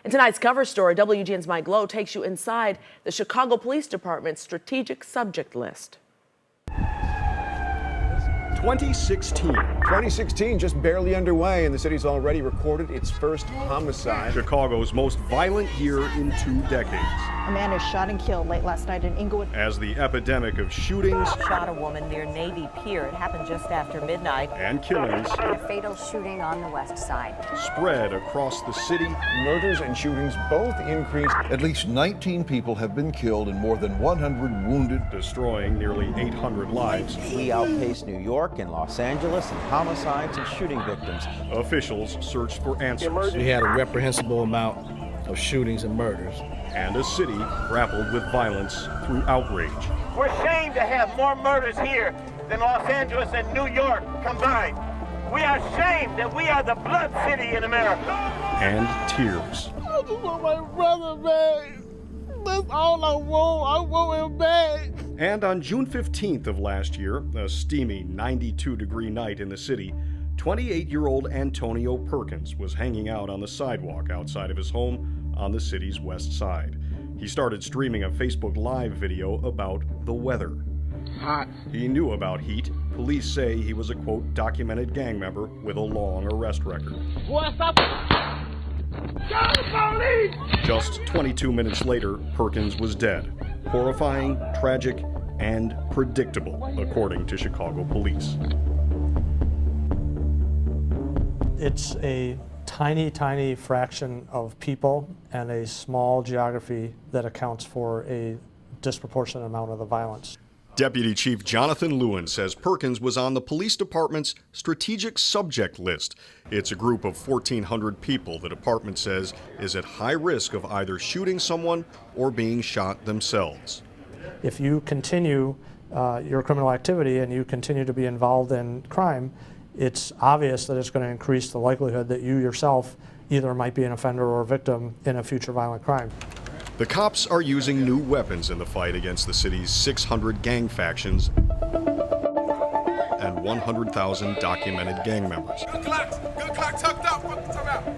In tonight's cover story, WGN's Mike Lowe takes you inside the Chicago Police Department's strategic subject list. 2016 just barely underway, and the city's already recorded its first homicide. Chicago's most violent year in 2 decades. A man is shot and killed late last night in Inglewood. As the epidemic of shootings shot a woman near Navy Pier. It happened just after midnight. And killings a fatal shooting on the west side spread across the city. Murders and shootings both increased. At least 19 people have been killed and more than 100 wounded, destroying nearly 800 lives. We outpaced New York and Los Angeles in homicides and shooting victims. Officials searched for answers. We had a reprehensible amount of shootings and murders. And a city grappled with violence through outrage. We're ashamed to have more murders here than Los Angeles and New York combined. We are ashamed that we are the blood city in America. And tears. I just want my brother back. That's all I want. I want him back. And on June 15th of last year, a steamy 92-degree night in the city, 28-year-old Antonio Perkins was hanging out on the sidewalk outside of his home on the city's west side. He started streaming a Facebook Live video about the weather. Hot. He knew about heat. Police say he was a, quote, documented gang member with a long arrest record. What's up? Call the police! Just 22 minutes later, Perkins was dead. Horrifying, tragic, and predictable, according to Chicago police. It's a tiny fraction of people and a small geography that accounts for a disproportionate amount of the violence. Deputy Chief Jonathan Lewin says Perkins was on the police department's strategic subject list. It's a group of 1,400 people the department says is at high risk of either shooting someone or being shot themselves. If you continue your criminal activity and you continue to be involved in crime, it's obvious that it's going to increase the likelihood that you yourself either might be an offender or a victim in a future violent crime. The cops are using new weapons in the fight against the city's 600 gang factions and 100,000 documented gang members. Good clock, tucked up.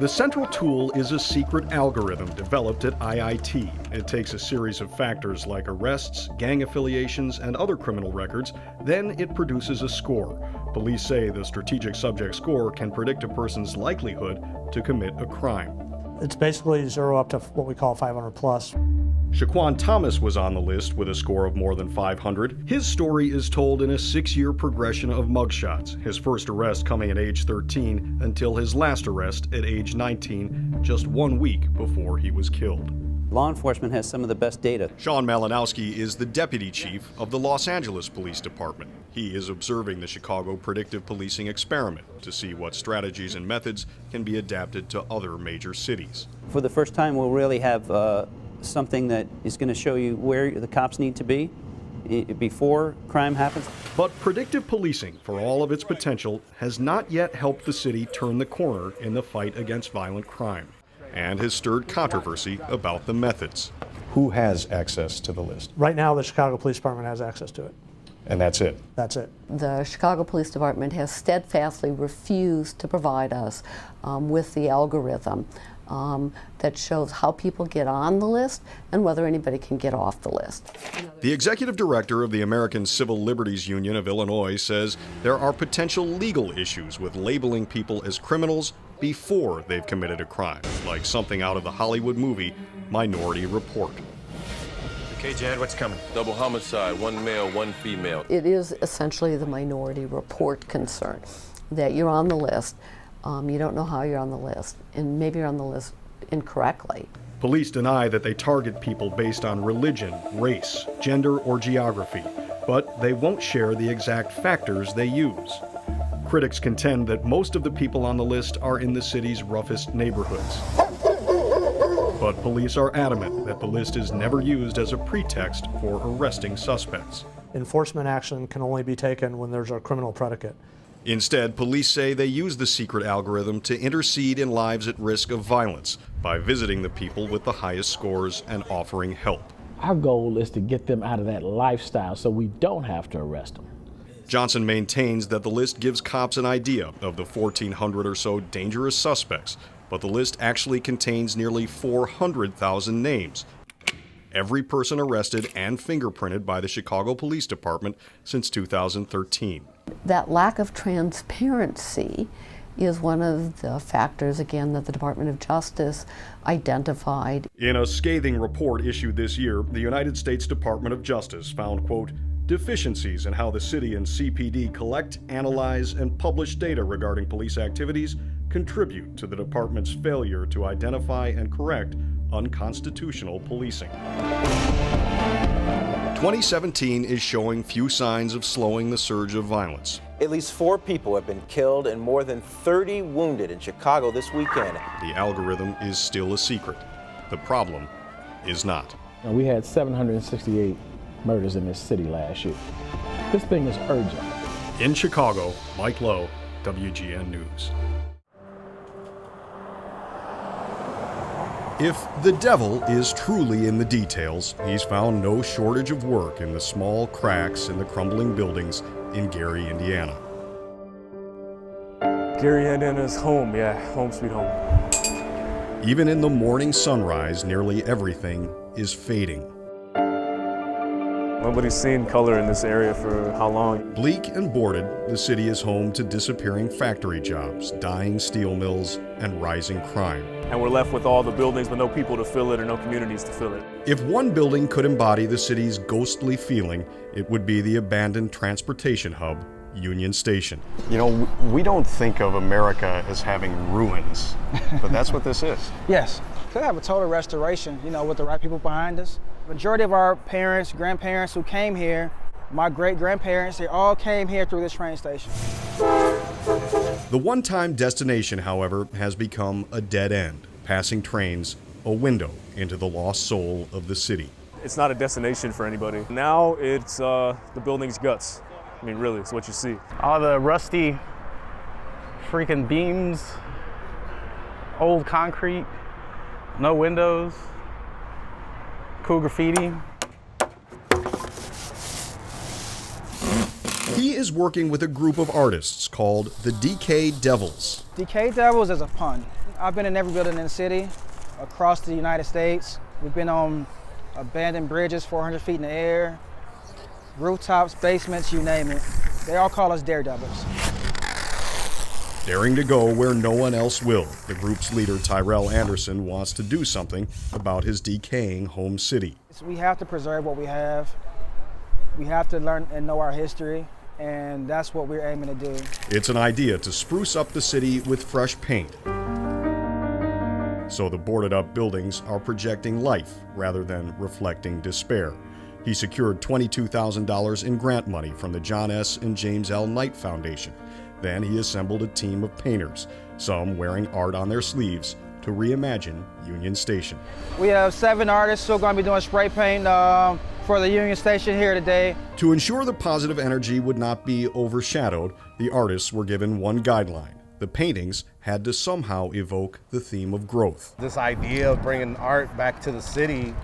The central tool is a secret algorithm developed at IIT. It takes a series of factors like arrests, gang affiliations, and other criminal records. Then it produces a score. Police say the strategic subject score can predict a person's likelihood to commit a crime. It's basically 0 up to what we call 500 plus. Shaquan Thomas was on the list with a score of more than 500. His story is told in a 6-year progression of mugshots, his first arrest coming at age 13 until his last arrest at age 19, just 1 week before he was killed. Law enforcement has some of the best data. Sean Malinowski is the deputy chief of the Los Angeles Police Department. He is observing the Chicago predictive policing experiment to see what strategies and methods can be adapted to other major cities. For the first time, we'll really have something that is going to show you where the cops need to be before crime happens. But predictive policing, for all of its potential, has not yet helped the city turn the corner in the fight against violent crime, and has stirred controversy about the methods. Who has access to the list? Right now, the Chicago Police Department has access to it. And that's it? That's it. The Chicago Police Department has steadfastly refused to provide us with the algorithm that shows how people get on the list and whether anybody can get off the list. The executive director of the American Civil Liberties Union of Illinois says there are potential legal issues with labeling people as criminals before they've committed a crime, like something out of the Hollywood movie Minority Report. Okay, Jan, what's coming? Double homicide, 1 male, 1 female. It is essentially the Minority Report concern, that you're on the list, you don't know how you're on the list, and maybe you're on the list incorrectly. Police deny that they target people based on religion, race, gender, or geography, but they won't share the exact factors they use. Critics contend that most of the people on the list are in the city's roughest neighborhoods. But police are adamant that the list is never used as a pretext for arresting suspects. Enforcement action can only be taken when there's a criminal predicate. Instead, police say they use the secret algorithm to intercede in lives at risk of violence by visiting the people with the highest scores and offering help. Our goal is to get them out of that lifestyle so we don't have to arrest them. Johnson maintains that the list gives cops an idea of the 1,400 or so dangerous suspects but the list actually contains nearly 400,000 names. Every person arrested and fingerprinted by the Chicago Police Department since 2013. That lack of transparency is one of the factors, again, that the Department of Justice identified. In a scathing report issued this year, the United States Department of Justice found, quote, deficiencies in how the city and CPD collect, analyze, and publish data regarding police activities contribute to the department's failure to identify and correct unconstitutional policing. 2017 is showing few signs of slowing the surge of violence. At least 4 people have been killed and more than 30 wounded in Chicago this weekend. The algorithm is still a secret. The problem is not. We had 768 murders in this city last year. This thing is urgent. In Chicago, Mike Lowe, WGN News. If the devil is truly in the details, he's found no shortage of work in the small cracks in the crumbling buildings in Gary, Indiana. Gary, Indiana's home, yeah, home sweet home. Even in the morning sunrise, nearly everything is fading. Nobody's seen color in this area for how long? Bleak and boarded, the city is home to disappearing factory jobs, dying steel mills, and rising crime. And we're left with all the buildings but no people to fill it or no communities to fill it. If one building could embody the city's ghostly feeling, it would be the abandoned transportation hub, Union Station. You know, we don't think of America as having ruins, but that's what this is. Yes, could have a total restoration, you know, with the right people behind us. Majority of our parents, grandparents who came here, my great-grandparents, they all came here through this train station. The one-time destination, however, has become a dead end, passing trains, a window into the lost soul of the city. It's not a destination for anybody. Now it's the building's guts. I mean, really, it's what you see. All the rusty freaking beams, old concrete, no windows, cool graffiti. He is working with a group of artists called the DK Devils. DK Devils is a pun. I've been in every building in the city, across the United States. We've been on abandoned bridges 400 feet in the air, rooftops, basements, you name it. They all call us daredevils. Daring to go where no one else will, the group's leader Tyrell Anderson wants to do something about his decaying home city. We have to preserve what we have. We have to learn and know our history, and that's what we're aiming to do. It's an idea to spruce up the city with fresh paint, so the boarded up buildings are projecting life rather than reflecting despair. He secured $22,000 in grant money from the John S. and James L. Knight Foundation. Then he assembled a team of painters, some wearing art on their sleeves, to reimagine Union Station. We have 7 artists still going to be doing spray paint for the Union Station here today. To ensure the positive energy would not be overshadowed, the artists were given one guideline. The paintings had to somehow evoke the theme of growth. This idea of bringing art back to the city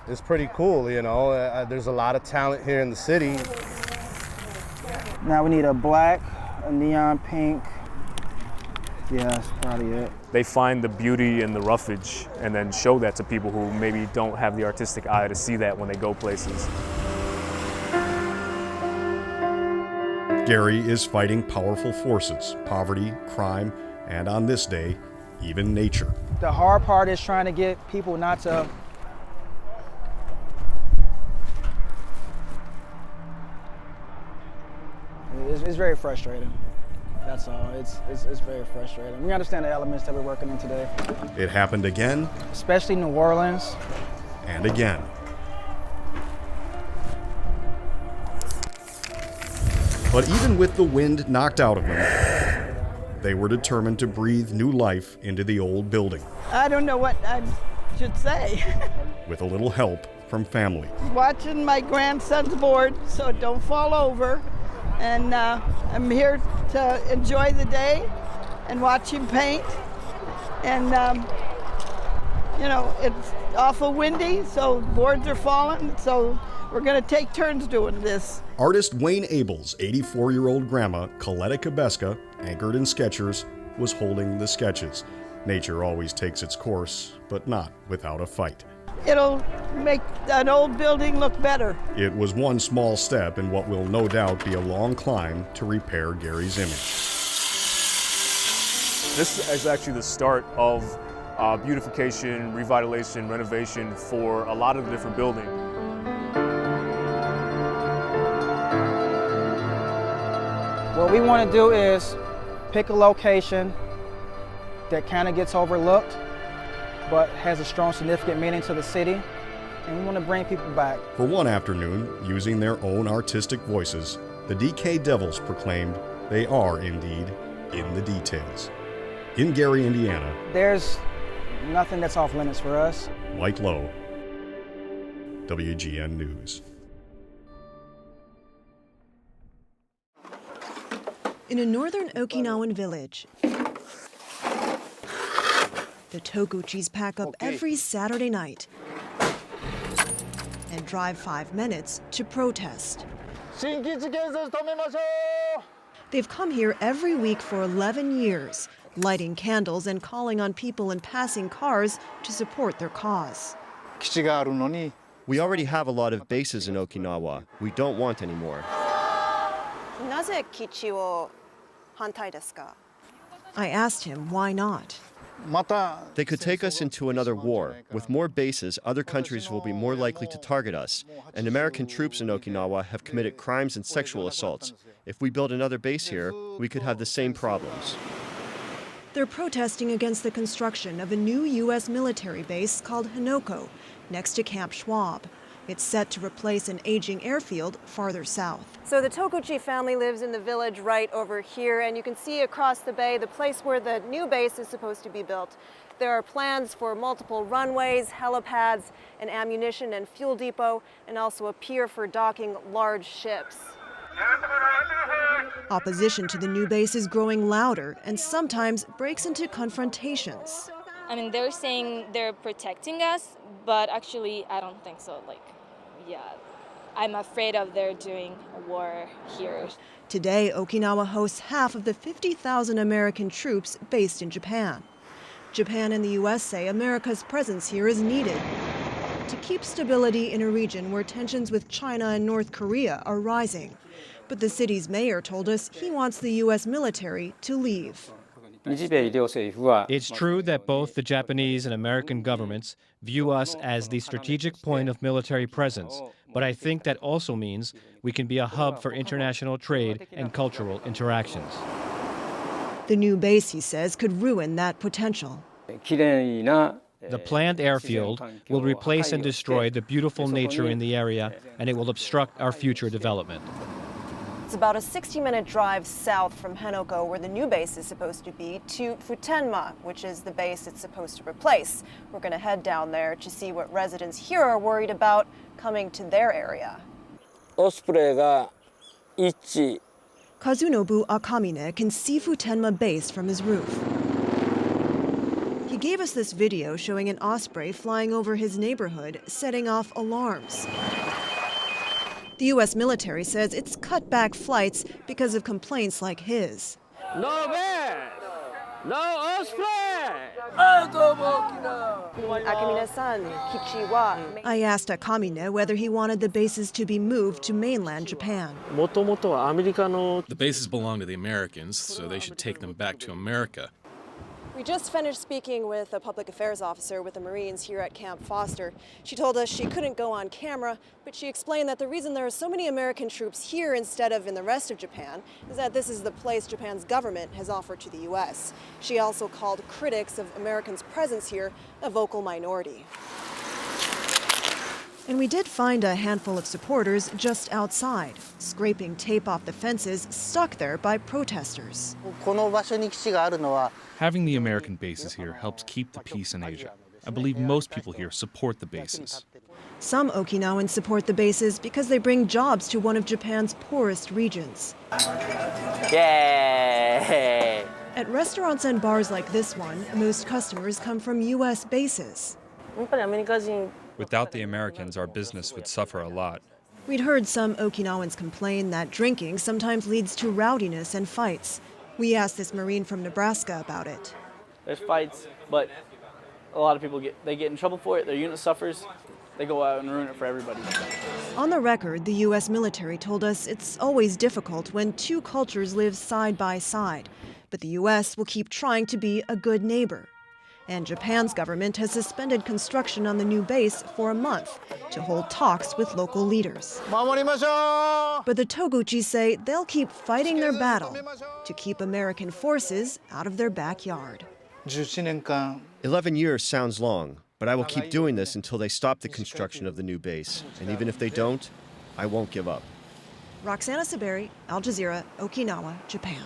is pretty cool, you know. There's a lot of talent here in the city. Now we need a black, a neon pink. Yeah, that's probably it. They find the beauty in the roughage and then show that to people who maybe don't have the artistic eye to see that when they go places. Gary is fighting powerful forces, poverty, crime, and on this day, even nature. The hard part is trying to get people not to It's very frustrating. That's all. It's very frustrating. We understand the elements that we're working in today. It happened again. Especially New Orleans. And again. But even with the wind knocked out of them, they were determined to breathe new life into the old building. I don't know what I should say. With a little help from family. Watching my grandson's board, so don't fall over. And I'm here to enjoy the day and watch him paint. And, you know, it's awful windy, so boards are falling, so we're going to take turns doing this. Artist Wayne Abel's 84-year-old grandma, Coletta Kabeska, anchored in Skechers, was holding the sketches. Nature always takes its course, but not without a fight. It'll make an old building look better. It was one small step in what will no doubt be a long climb to repair Gary's image. This is actually the start of beautification, revitalization, renovation for a lot of the different buildings. What we want to do is pick a location that kind of gets overlooked, but has a strong, significant meaning to the city, and we want to bring people back. For one afternoon, using their own artistic voices, the DK Devils proclaimed they are indeed in the details. In Gary, Indiana, There's nothing that's off limits for us. Mike Lowe, WGN News. In a northern Okinawan village, the Toguchis pack up every Saturday night and drive 5 minutes to protest. They've come here every week for 11 years, lighting candles and calling on people in passing cars to support their cause. We already have a lot of bases in Okinawa. We don't want any more. I asked him why not. They could take us into another war. With more bases, other countries will be more likely to target us. And American troops in Okinawa have committed crimes and sexual assaults. If we build another base here, we could have the same problems. They're protesting against the construction of a new U.S. military base called Hanoko, next to Camp Schwab. It's set to replace an aging airfield farther south. So the Toguchi family lives in the village right over here, and you can see across the bay the place where the new base is supposed to be built. There are plans for multiple runways, helipads, an ammunition and fuel depot, and also a pier for docking large ships. Opposition to the new base is growing louder and sometimes breaks into confrontations. I mean, they're saying they're protecting us, but actually, I don't think so. I'm afraid of their doing a war here. Today, Okinawa hosts half of the 50,000 American troops based in Japan. Japan and the U.S. say America's presence here is needed to keep stability in a region where tensions with China and North Korea are rising. But the city's mayor told us he wants the U.S. military to leave. It's true that both the Japanese and American governments view us as the strategic point of military presence, but I think that also means we can be a hub for international trade and cultural interactions. The new base, he says, could ruin that potential. The planned airfield will replace and destroy the beautiful nature in the area, and it will obstruct our future development. It's about a 60-minute drive south from Hanoko, where the new base is supposed to be, to Futenma, which is the base it's supposed to replace. We're going to head down there to see what residents here are worried about coming to their area. Kazunobu Akamine can see Futenma base from his roof. He gave us this video showing an osprey flying over his neighborhood, setting off alarms. The U.S. military says it's cut back flights because of complaints like his. No man! No osprey! Akamine-san, Kichiwa. I asked Akamine whether he wanted the bases to be moved to mainland Japan. The bases belong to the Americans, so they should take them back to America. We just finished speaking with a public affairs officer with the Marines here at Camp Foster. She told us she couldn't go on camera, but she explained that the reason there are so many American troops here instead of in the rest of Japan is that this is the place Japan's government has offered to the U.S. She also called critics of Americans' presence here a vocal minority. And we did find a handful of supporters just outside, scraping tape off the fences stuck there by protesters. Having the American bases here helps keep the peace in Asia. I believe most people here support the bases. Some Okinawans support the bases because they bring jobs to one of Japan's poorest regions. Yay! At restaurants and bars like this one, most customers come from U.S. bases. Without the Americans, our business would suffer a lot. We'd heard some Okinawans complain that drinking sometimes leads to rowdiness and fights. We asked this Marine from Nebraska about it. there's fights, but a lot of people get in trouble for it. Their unit suffers. They go out and ruin it for everybody. On the record, the U.S. military told us it's always difficult when two cultures live side by side, but the U.S. will keep trying to be a good neighbor. And Japan's government has suspended construction on the new base for a month to hold talks with local leaders. But the Toguchi say they'll keep fighting their battle to keep American forces out of their backyard. 11 years sounds long, but I will keep doing this until they stop the construction of the new base. And even if they don't, I won't give up. Roxana Saberi, Al Jazeera, Okinawa, Japan.